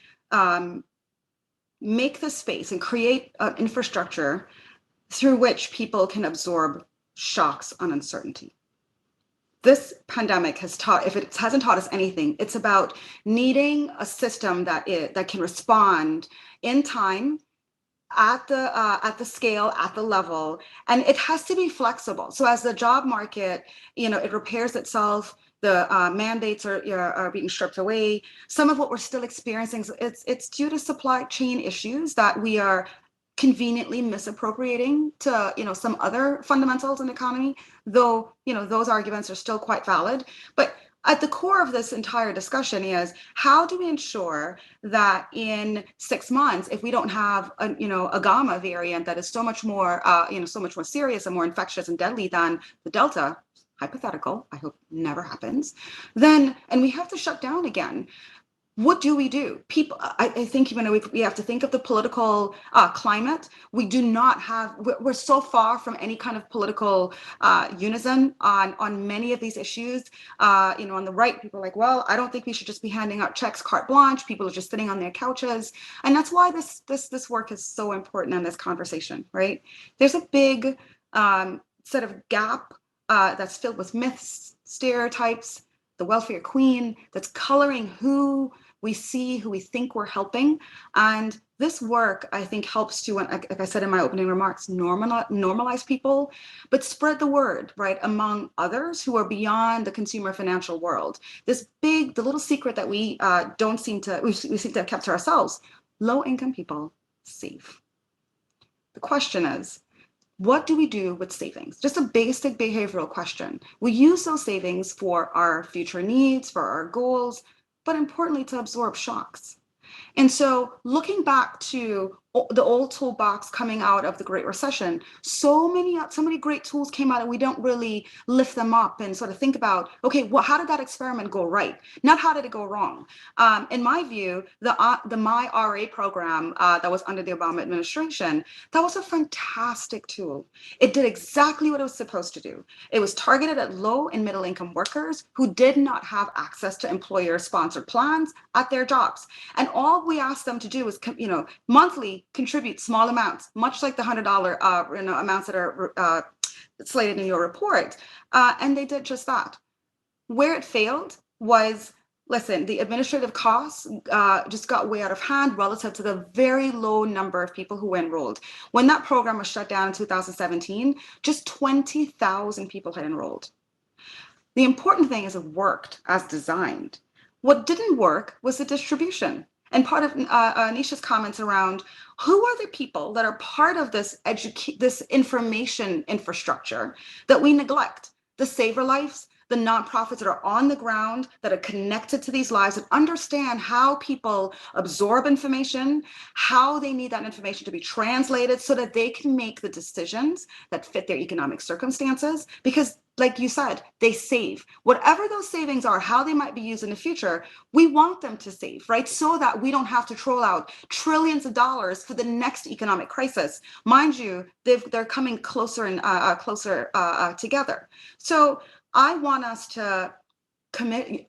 make the space and create an infrastructure through which people can absorb shocks and uncertainty? This pandemic has taught, if it hasn't taught us anything, it's about needing a system that can respond in time, at the scale, at the level, and it has to be flexible. So as the job market, it repairs itself, the mandates are being stripped away. Some of what we're still experiencing, it's due to supply chain issues that we are conveniently misappropriating to, some other fundamentals in the economy, though, those arguments are still quite valid. But at the core of this entire discussion is, how do we ensure that in 6 months, if we don't have a gamma variant that is so much more serious and more infectious and deadly than the Delta, hypothetical, I hope never happens, then, and we have to shut down again. What do we do? People, I think, we have to think of the political climate. We do not have, we're so far from any kind of political unison on many of these issues. On the right, people are like, well, I don't think we should just be handing out checks carte blanche. People are just sitting on their couches. And that's why this work is so important in this conversation, right? There's a big set of gap that's filled with myths, stereotypes, the welfare queen, that's coloring who we see, who we think we're helping. And this work, I think, helps to, like I said in my opening remarks, normalize people, but spread the word, right, among others who are beyond the consumer financial world. The little secret that we seem to have kept to ourselves: low-income people save. The question is, what do we do with savings? Just a basic behavioral question. We use those savings for our future needs, for our goals, but importantly, to absorb shocks. And so looking back to the old toolbox coming out of the Great Recession, so many great tools came out, and we don't really lift them up and sort of think about, okay, well, how did that experiment go right? Not how did it go wrong? In my view, the My RA program that was under the Obama administration, that was a fantastic tool. It did exactly what it was supposed to do. It was targeted at low and middle income workers who did not have access to employer-sponsored plans at their jobs. And all we asked them to do was, monthly contribute small amounts, much like the $100 amounts that are slated in your report. And they did just that. Where it failed was, listen, the administrative costs just got way out of hand relative to the very low number of people who enrolled. When that program was shut down in 2017, just 20,000 people had enrolled. The important thing is it worked as designed. What didn't work was the distribution. And part of Nisha's comments around who are the people that are part of this information infrastructure that we neglect? The SaverLifes, the nonprofits that are on the ground, that are connected to these lives, and understand how people absorb information, how they need that information to be translated so that they can make the decisions that fit their economic circumstances. Because, like you said, they save. Whatever those savings are, how they might be used in the future, we want them to save, right? So that we don't have to troll out trillions of dollars for the next economic crisis. Mind you, they're coming closer and closer together. So I want us to demand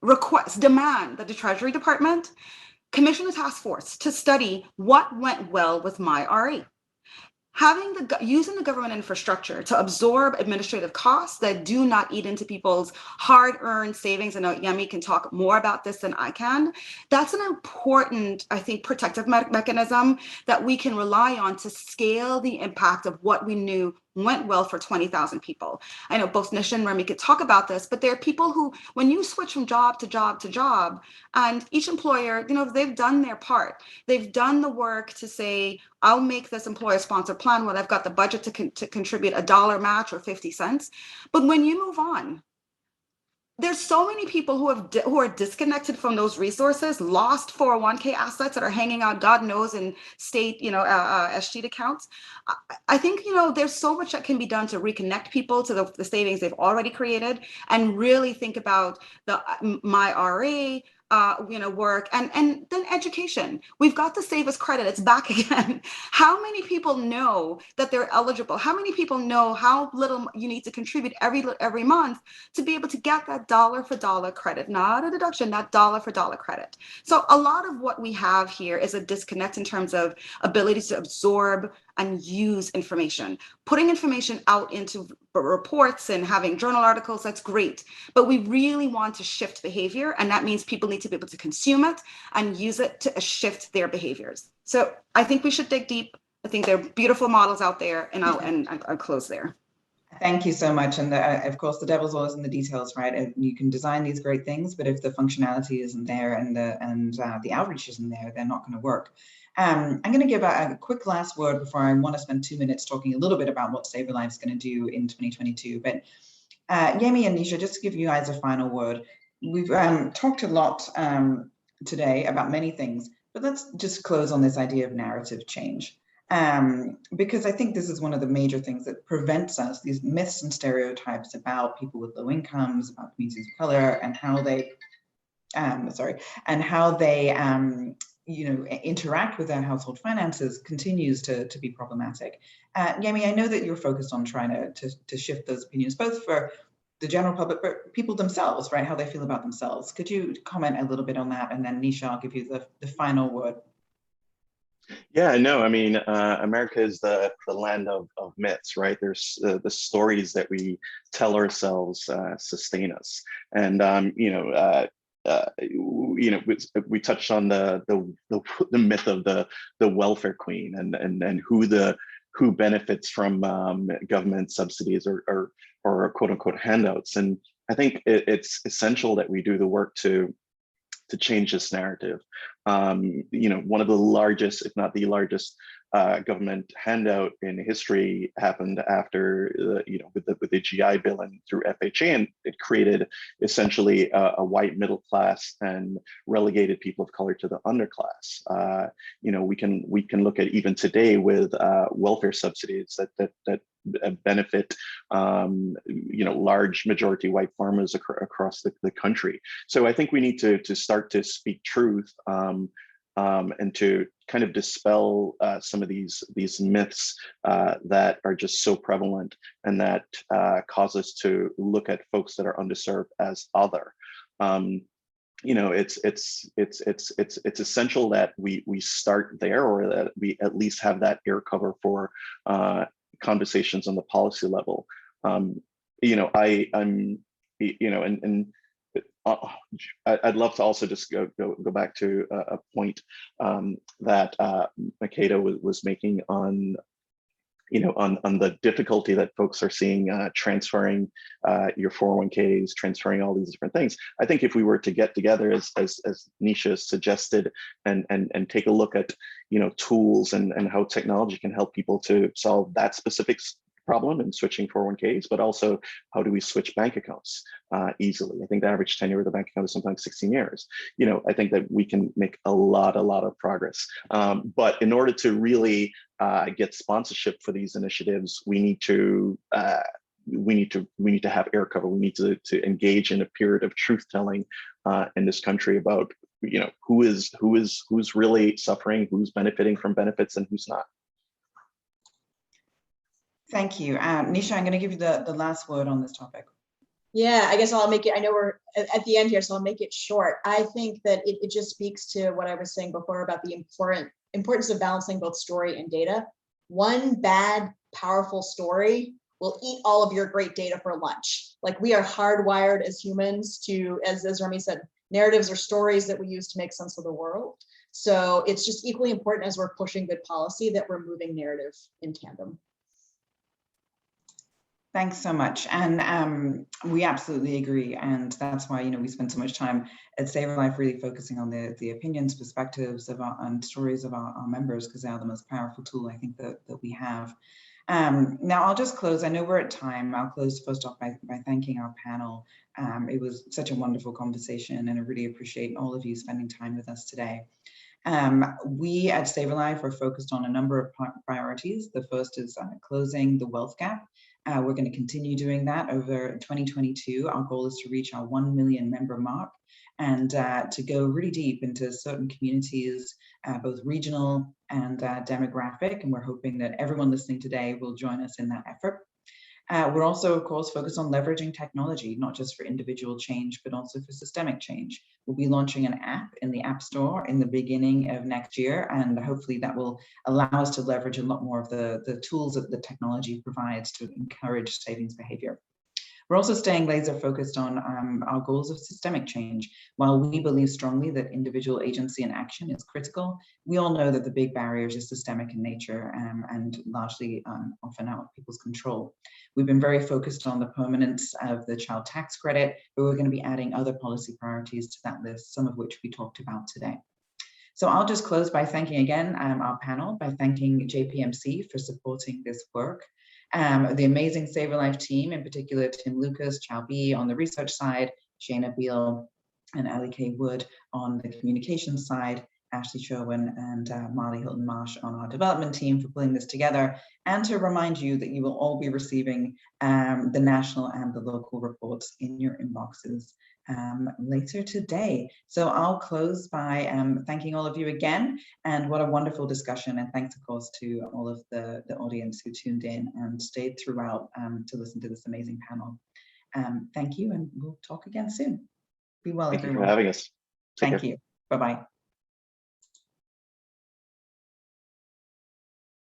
that the Treasury Department commission a task force to study what went well with My RA. Using the government infrastructure to absorb administrative costs that do not eat into people's hard-earned savings. I know Yemi can talk more about this than I can. That's an important, I think, protective mechanism that we can rely on to scale the impact of what we knew went well for 20,000 people. I know both Nisha and Remy could talk about this, but there are people who, when you switch from job to job to job, and each employer, they've done their part. They've done the work to say, I'll make this employer-sponsored plan when I've got the budget to contribute $1 match or 50 cents. But when you move on, there's so many people who are disconnected from those resources, lost 401k assets that are hanging out, God knows, in state, SG accounts. I think, there's so much that can be done to reconnect people to the savings they've already created, and really think about the My RA, work, and then education. We've got the Save Us credit. It's back again. How many people know that they're eligible? How many people know how little you need to contribute every month to be able to get that dollar for dollar credit? Not a deduction, that dollar for dollar credit. So a lot of what we have here is a disconnect in terms of ability to absorb and use information. Putting information out into reports and having journal articles, that's great. But we really want to shift behavior, and that means people need to be able to consume it and use it to shift their behaviors. So I think we should dig deep. I think there are beautiful models out there, and I'll close there. Thank you so much. And of course, the devil's always in the details, right? You can design these great things, but if the functionality isn't there and the outreach isn't there, they're not going to work. I'm going to give a quick last word before I want to spend 2 minutes talking a little bit about what SaverLife is going to do in 2022. But Yemi and Nisha, just to give you guys a final word, we've talked a lot today about many things, but let's just close on this idea of narrative change. Because I think this is one of the major things that prevents us, these myths and stereotypes about people with low incomes, about communities of color, and how they, interact with their household finances continues to be problematic. Yemi, I know that you're focused on trying to shift those opinions, both for the general public, but people themselves, right? How they feel about themselves. Could you comment a little bit on that? And then Nisha, I'll give you the final word. Yeah, no, I mean, America is the land of myths, right? There's the stories that we tell ourselves sustain us. And, we touched on the myth of the welfare queen and who benefits from government subsidies or quote unquote handouts. And I think it's essential that we do the work to change this narrative. One of the largest, if not the largest, government handout in history happened after, with the GI Bill and through FHA, and it created essentially a white middle class and relegated people of color to the underclass. We can look at even today with welfare subsidies that benefit large majority white farmers across the country. So I think we need to start to speak truth and to kind of dispel some of these myths that are just so prevalent and that cause us to look at folks that are underserved as other. It's essential that we start there, or that we at least have that air cover for conversations on the policy level. I'd love to also just go back to a point that Makada was making on the difficulty that folks are seeing transferring your 401ks, transferring all these different things. I think if we were to get together, as Nisha suggested, and take a look at tools and how technology can help people to solve that specific problem in switching 401ks, but also how do we switch bank accounts easily? I think the average tenure of the bank account is sometimes 16 years. I think that we can make a lot of progress. But in order to really get sponsorship for these initiatives, we need to have air cover. We need to engage in a period of truth telling in this country about who's really suffering, who's benefiting from benefits, and who's not. Thank you. Nisha, I'm going to give you the last word on this topic. Yeah, I guess I'll make it, I know we're at the end here, so I'll make it short. I think that it just speaks to what I was saying before about the importance of balancing both story and data. One bad, powerful story will eat all of your great data for lunch. Like, we are hardwired as humans to, as Remy said, narratives are stories that we use to make sense of the world. So it's just equally important as we're pushing good policy that we're moving narrative in tandem. Thanks so much. And we absolutely agree. And that's why, we spend so much time at SaverLife really focusing on the opinions, perspectives and stories of our members, because they are the most powerful tool I think that we have. Now I'll just close. I know we're at time. I'll close first off by thanking our panel. It was such a wonderful conversation, and I really appreciate all of you spending time with us today. We at SaverLife are focused on a number of priorities. The first is closing the wealth gap. We're going to continue doing that over 2022. Our goal is to reach our 1 million member mark and to go really deep into certain communities, both regional and demographic. And we're hoping that everyone listening today will join us in that effort. We're also, of course, focused on leveraging technology, not just for individual change, but also for systemic change. We'll be launching an app in the App Store in the beginning of next year, and hopefully that will allow us to leverage a lot more of the tools that the technology provides to encourage savings behavior. We're also staying laser focused on our goals of systemic change. While we believe strongly that individual agency and action is critical, we all know that the big barriers are systemic in nature and largely often out of people's control. We've been very focused on the permanence of the child tax credit, but we're going to be adding other policy priorities to that list, some of which we talked about today. So I'll just close by thanking again our panel, by thanking JPMC for supporting this work. The amazing SaverLife team, in particular Tim Lucas, Chow B on the research side, Shayna Beal and Ellie K. Wood on the communications side, Ashley Sherwin and Marley Hilton Marsh on our development team for pulling this together, and to remind you that you will all be receiving the national and the local reports in your inboxes later today. So I'll close by thanking all of you again, and what a wonderful discussion, and thanks of course to all of the audience who tuned in and stayed throughout to listen to this amazing panel. Thank you, and we'll talk again soon. Be well, Thank you everyone. for having us. Take Thank care. you. Bye-bye.